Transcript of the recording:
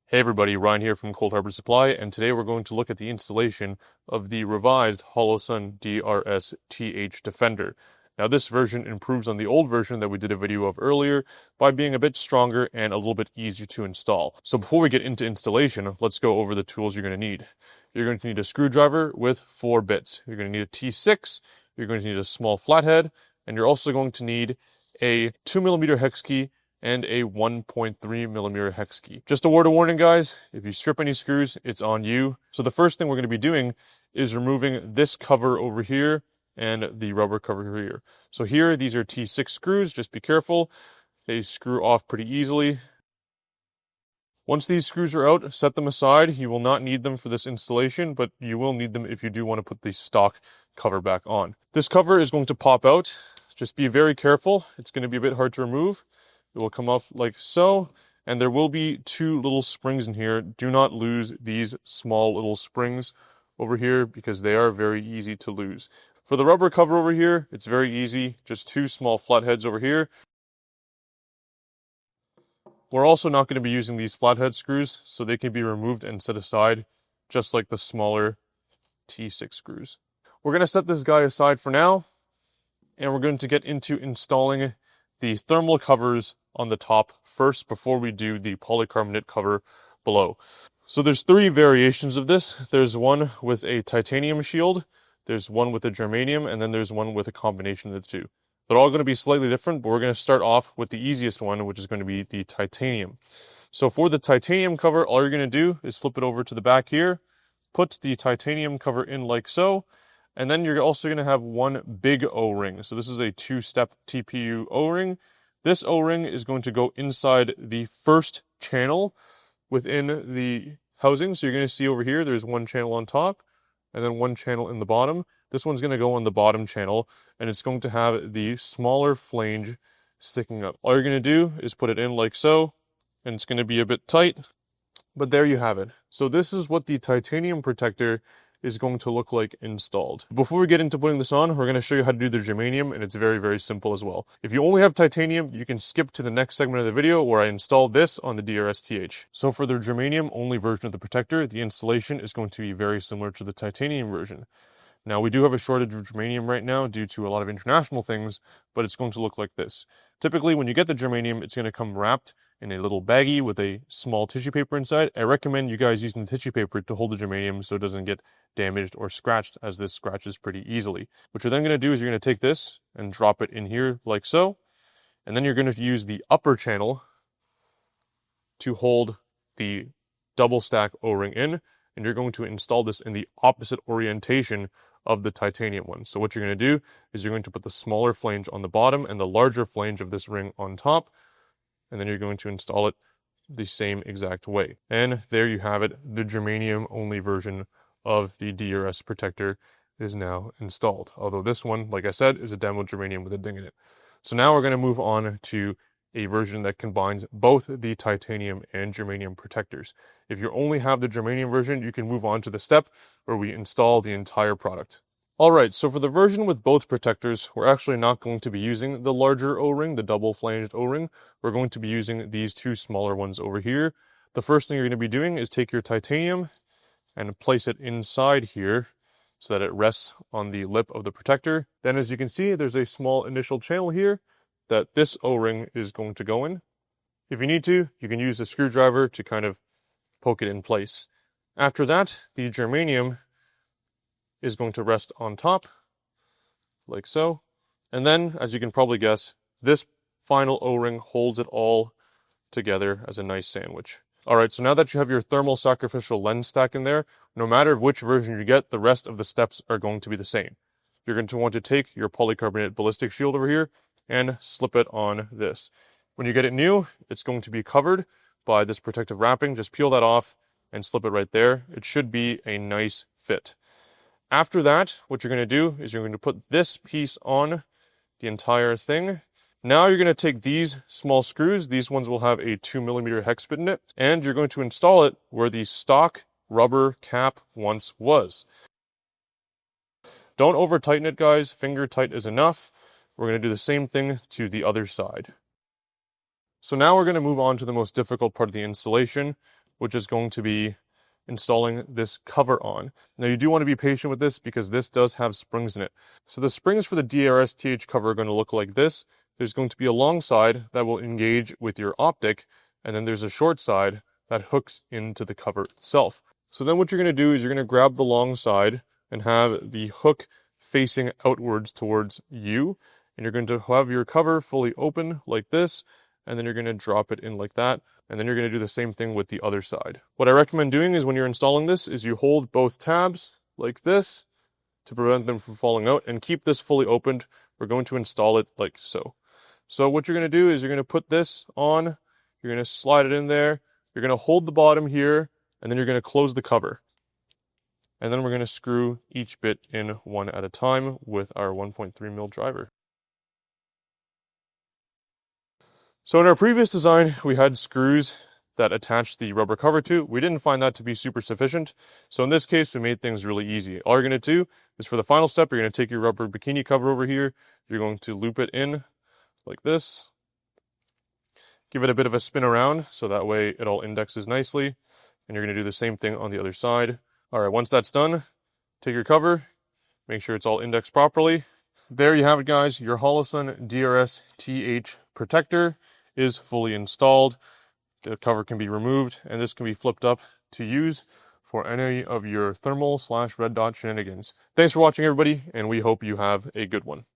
Hey everybody, Ryan here from Cold Harbor Supply, and today we're going to look at the installation of the revised Holosun DRS-TH Defender. Now this version improves on the old version that we did a video of earlier by being a bit stronger and a little bit easier to install. So before we get into installation, let's go over the tools you're going to need. You're going to need a screwdriver with 4 bits. You're going to need a T6, you're going to need a small flathead, and you're also going to need a 2mm hex key and a 1.3mm hex key. Just a word of warning, guys, if you strip any screws, it's on you. So the first thing we're going to be doing is removing this cover over here and the rubber cover here. So here, these are T6 screws, just be careful. They screw off pretty easily. Once these screws are out, set them aside. You will not need them for this installation, but you will need them if you do want to put the stock cover back on. This cover is going to pop out. Just be very careful. It's going to be a bit hard to remove. It will come off like so, and there will be 2 little springs in here. Do not lose these small little springs over here because they are very easy to lose. For the rubber cover over here, it's very easy. Just 2 small flatheads over here. We're also not going to be using these flathead screws, so they can be removed and set aside, just like the smaller T6 screws. We're going to set this guy aside for now, and we're going to get into installing the thermal covers on the top first before we do the polycarbonate cover below. So there's 3 variations of this. There's one with a titanium shield, there's one with a germanium, and then there's one with a combination of the 2. They're all going to be slightly different, but we're going to start off with the easiest one, which is going to be the titanium. So for the titanium cover, all you're going to do is flip it over to the back here, put the titanium cover in like so, and then you're also going to have one big O-ring. So this is a 2-step TPU O-ring. This O-ring is going to go inside the first channel within the housing. So you're going to see over here, there's one channel on top and then one channel in the bottom. This one's going to go on the bottom channel, and it's going to have the smaller flange sticking up. All you're going to do is put it in like so, and it's going to be a bit tight, but there you have it. So this is what the titanium protector is going to look like installed. Before we get into putting this on, we're going to show you how to do the germanium, and it's very, very simple as well. If you only have titanium, you can skip to the next segment of the video where I installed this on the DRS-TH. So for the germanium only version of the protector, the installation is going to be very similar to the titanium version. Now, we do have a shortage of germanium right now due to a lot of international things, but it's going to look like this. Typically, when you get the germanium, it's going to come wrapped in a little baggie with a small tissue paper inside. I recommend you guys using the tissue paper to hold the germanium so it doesn't get damaged or scratched, as this scratches pretty easily. What you're then going to do is you're going to take this and drop it in here like so, and then you're going to use the upper channel to hold the double stack O-ring in, and you're going to install this in the opposite orientation of the titanium one. So what you're going to do is you're going to put the smaller flange on the bottom and the larger flange of this ring on top, and then you're going to install it the same exact way. And there you have it. The germanium only version of the DRS protector is now installed. Although this one, like I said, is a demo germanium with a ding in it. So now we're going to move on to a version that combines both the titanium and germanium protectors. If you only have the germanium version, you can move on to the step where we install the entire product. Alright, so for the version with both protectors, we're actually not going to be using the larger O-ring, the double flanged O-ring. We're going to be using these 2 smaller ones over here. The first thing you're going to be doing is take your titanium and place it inside here so that it rests on the lip of the protector. Then as you can see, there's a small initial channel here that this O-ring is going to go in. If you need to, you can use a screwdriver to kind of poke it in place. After that, the germanium is going to rest on top, like so. And then, as you can probably guess, this final O-ring holds it all together as a nice sandwich. Alright, so now that you have your thermal sacrificial lens stack in there, no matter which version you get, the rest of the steps are going to be the same. You're going to want to take your polycarbonate ballistic shield over here and slip it on this. When you get it new, it's going to be covered by this protective wrapping. Just peel that off and slip it right there. It should be a nice fit. After that, what you're going to do is you're going to put this piece on the entire thing. Now you're going to take these small screws. These ones will have a 2mm hex bit in it, and you're going to install it where the stock rubber cap once was. Don't over tighten it, guys. Finger tight is enough. We're going to do the same thing to the other side. So now we're going to move on to the most difficult part of the installation, which is going to be installing this cover on. Now you do want to be patient with this because this does have springs in it. So the springs for the DRS-TH cover are going to look like this. There's going to be a long side that will engage with your optic, and then there's a short side that hooks into the cover itself. So then what you're going to do is you're going to grab the long side and have the hook facing outwards towards you, and you're going to have your cover fully open like this, and then you're going to drop it in like that, and then you're going to do the same thing with the other side. What I recommend doing is when you're installing this is you hold both tabs like this to prevent them from falling out, and keep this fully opened. We're going to install it like so. So what you're going to do is you're going to put this on, you're going to slide it in there, you're going to hold the bottom here, and then you're going to close the cover. And then we're going to screw each bit in one at a time with our 1.3mm driver. So in our previous design, we had screws that attached the rubber cover to. We didn't find that to be super sufficient. So in this case, we made things really easy. All you're going to do is for the final step, you're going to take your rubber bikini cover over here. You're going to loop it in like this. Give it a bit of a spin around so that way it all indexes nicely. And you're going to do the same thing on the other side. All right, once that's done, take your cover, make sure it's all indexed properly. There you have it, guys. Your Holosun DRS-TH protector is fully installed. The cover can be removed, and this can be flipped up to use for any of your thermal/red dot shenanigans. Thanks for watching, everybody, and we hope you have a good one.